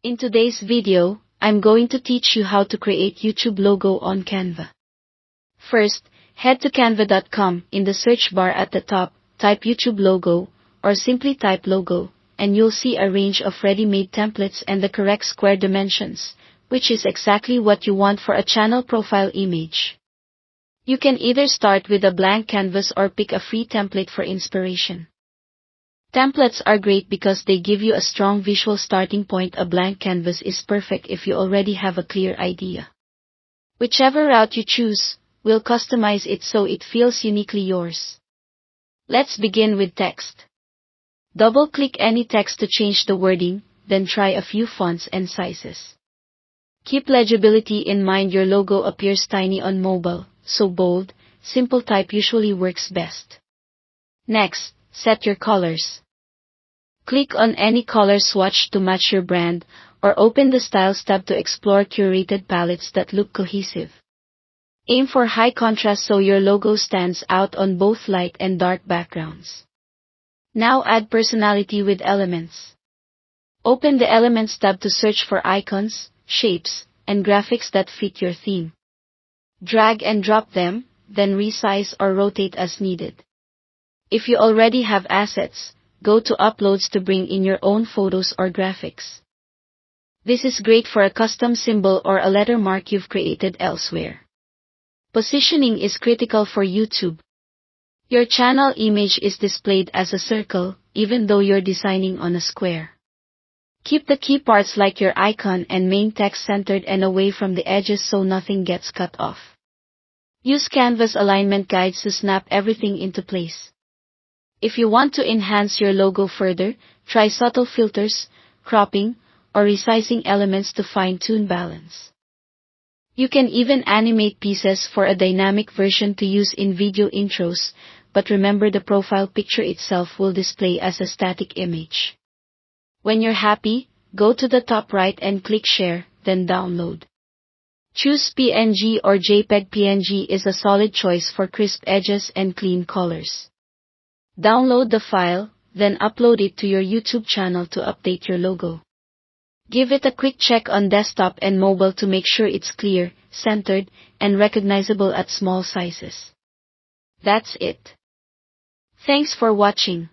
In today's video, I'm going to teach you how to create YouTube logo on Canva. First, head to canva.com. In the search bar at the top, type YouTube logo, or simply type logo, and you'll see a range of ready-made templates and the correct square dimensions, which is exactly what you want for a channel profile image. You can either start with a blank canvas or pick a free template for inspiration. Templates are great because they give you a strong visual starting point. A blank canvas is perfect if you already have a clear idea. Whichever route you choose, we'll customize it so it feels uniquely yours. Let's begin with text. Double-click any text to change the wording, then try a few fonts and sizes. Keep legibility in mind. Your logo appears tiny on mobile, so bold, simple type usually works best. Next, set your colors. Click on any color swatch to match your brand, or open the Styles tab to explore curated palettes that look cohesive. Aim for high contrast so your logo stands out on both light and dark backgrounds. Now add personality with elements. Open the Elements tab to search for icons, shapes, and graphics that fit your theme. Drag and drop them, then resize or rotate as needed. If you already have assets, go to Uploads to bring in your own photos or graphics. This is great for a custom symbol or a letter mark you've created elsewhere. Positioning is critical for YouTube. Your channel image is displayed as a circle, even though you're designing on a square. Keep the key parts like your icon and main text centered and away from the edges so nothing gets cut off. Use Canva's alignment guides to snap everything into place. If you want to enhance your logo further, try subtle filters, cropping, or resizing elements to fine-tune balance. You can even animate pieces for a dynamic version to use in video intros, but remember the profile picture itself will display as a static image. When you're happy, go to the top right and click Share, then Download. Choose PNG or JPEG. PNG is a solid choice for crisp edges and clean colors. Download the file, then upload it to your YouTube channel to update your logo. Give it a quick check on desktop and mobile to make sure it's clear, centered, and recognizable at small sizes. That's it. Thanks for watching.